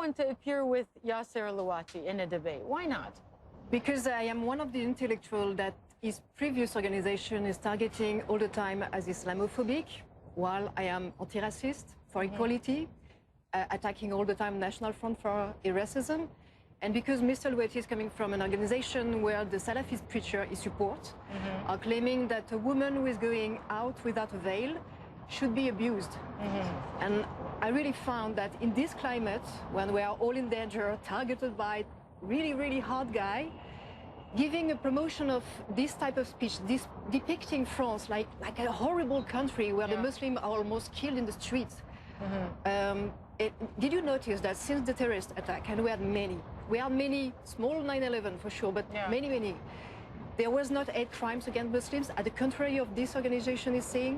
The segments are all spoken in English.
want to appear with Yasser Louati in a debate. Why not? Because I am one of the intellectuals that his previous organization is targeting all the time as Islamophobic, while I am anti-racist for equality, attacking all the time National Front for Racism. And because Mr. Louati is coming from an organization where the Salafist preacher is support, are claiming that a woman who is going out without a veil should be abused. And I really found that in this climate, when we are all in danger, targeted by really, really hard guy, giving a promotion of this type of speech, this depicting France like a horrible country where the Muslims are almost killed in the streets. Did you notice that since the terrorist attack, and we had many small 9/11 for sure, but many, there was not hate crimes against Muslims. At the contrary of this organization is saying,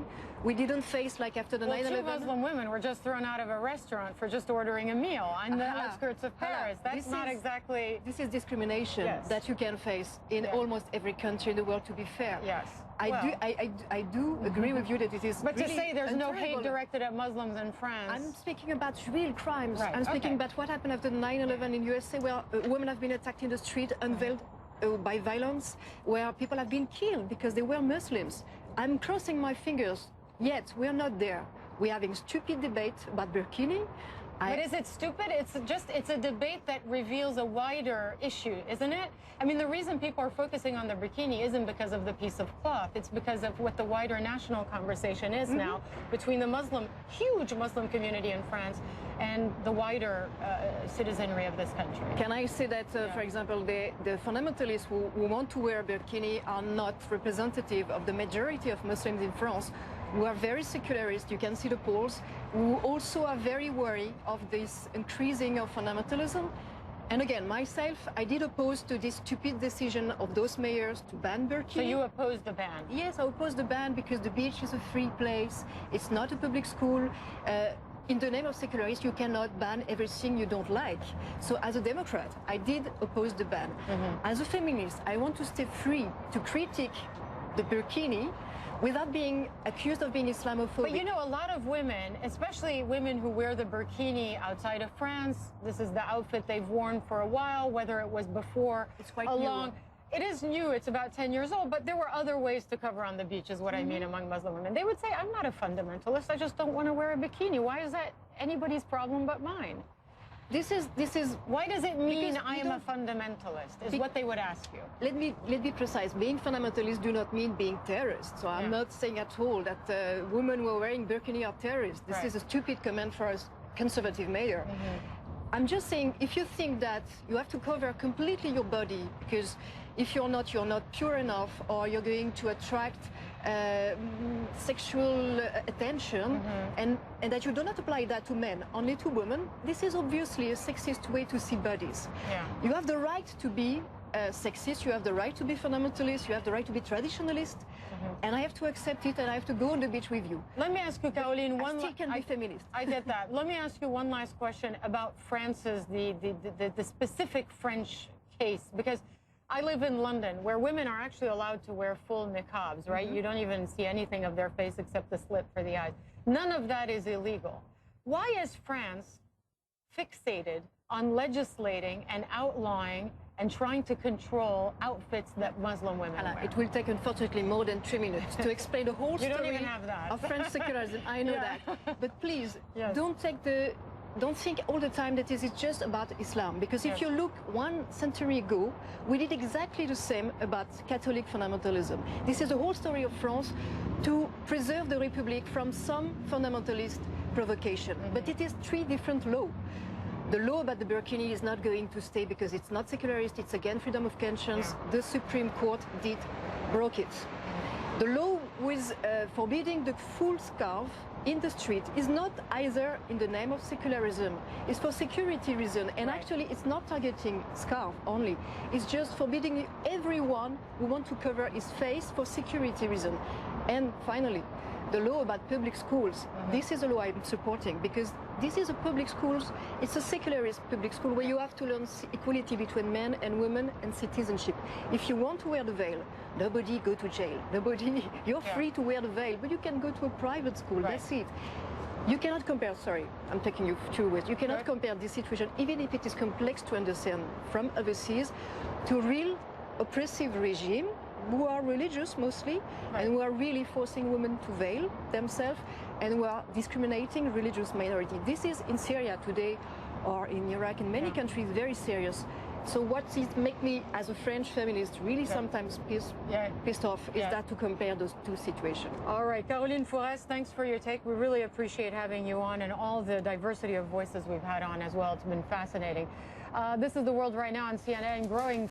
we didn't face like after the 9/11. Two Muslim women were just thrown out of a restaurant for just ordering a meal on the outskirts of Paris. That's not exactly... This is discrimination that you can face in almost every country in the world, to be fair. Yes. I do agree with you that it is. But really to say there's no hate directed at Muslims in France. I'm speaking about real crimes. Right. I'm speaking about what happened after 9/11 in USA, where women have been attacked in the street, unveiled by violence, where people have been killed because they were Muslims. I'm crossing my fingers, yet we're not there. We're having stupid debate about burkini. But is it stupid? It's a debate that reveals a wider issue, isn't it? I mean, the reason people are focusing on the burkini isn't because of the piece of cloth. It's because of what the wider national conversation is now between the huge Muslim community in France and the wider citizenry of this country. Can I say that, for example, the fundamentalists who want to wear burkini are not representative of the majority of Muslims in France, who are very secularist, you can see the polls, who also are very worried of this increasing of fundamentalism. And again, myself, I did oppose to this stupid decision of those mayors to ban burkini. So you opposed the ban? Yes, I opposed the ban because the beach is a free place. It's not a public school. In the name of secularists, you cannot ban everything you don't like. So as a Democrat, I did oppose the ban. As a feminist, I want to stay free to critique the burkini without being accused of being Islamophobic. But you know, a lot of women, especially women who wear the burkini outside of France, this is the outfit they've worn for a while, whether it was before, it's quite new. It is new, it's about 10 years old, but there were other ways to cover on the beach, is what I mean, among Muslim women. They would say, I'm not a fundamentalist, I just don't want to wear a bikini. Why is that anybody's problem but mine? This is why does it mean I am a fundamentalist, is what they would ask you. Let me be precise. Being fundamentalist do not mean being terrorist. So I'm not saying at all that women who are wearing burkini are terrorists. This is a stupid comment for a conservative mayor. I'm just saying, if you think that you have to cover completely your body, because if you're not pure enough, or you're going to attract sexual attention, and that you do not apply that to men, only to women, this is obviously a sexist way to see bodies. You have the right to be sexist, you have the right to be fundamentalist, you have the right to be traditionalist, and I have to accept it, and I have to go on the beach with you. Let me ask you, Caroline, I still can be feminist. I get that. Let me ask you one last question about France's, the specific French case, because I live in London, where women are actually allowed to wear full niqabs, right? You don't even see anything of their face except the slit for the eyes. None of that is illegal. Why is France fixated on legislating and outlawing and trying to control outfits that Muslim women wear? It will take, unfortunately, more than 3 minutes to explain the whole story don't even have that. of French secularism. I know that. But please, don't think all the time that this is just about Islam, because if you look 1 century ago, we did exactly the same about Catholic fundamentalism. This is the whole story of France, to preserve the Republic from some fundamentalist provocation. But it is 3 different laws. The law about the burkini is not going to stay because it's not secularist, it's against freedom of conscience. The Supreme Court broke it. The law with forbidding the full scarf in the street is not either in the name of secularism, it's for security reason, and actually it's not targeting scarf only, it's just forbidding everyone who wants to cover his face for security reason. And finally, the law about public schools, this is a law I'm supporting, because this is a public schools, it's a secularist public school where you have to learn equality between men and women and citizenship. If you want to wear the veil, nobody go to jail. You're free to wear the veil, but you can go to a private school, that's it. You cannot compare, sorry, I'm taking you two ways. You cannot compare this situation, even if it is complex to understand from overseas, to real oppressive regime who are religious mostly, and who are really forcing women to veil themselves, and who are discriminating religious minority. This is in Syria today, or in Iraq, in many countries, very serious. So what it make me, as a French feminist, really sometimes pissed off is that to compare those two situations. All right, Caroline Fourest, thanks for your take. We really appreciate having you on and all the diversity of voices we've had on as well. It's been fascinating. This is The World Right Now on CNN. Growing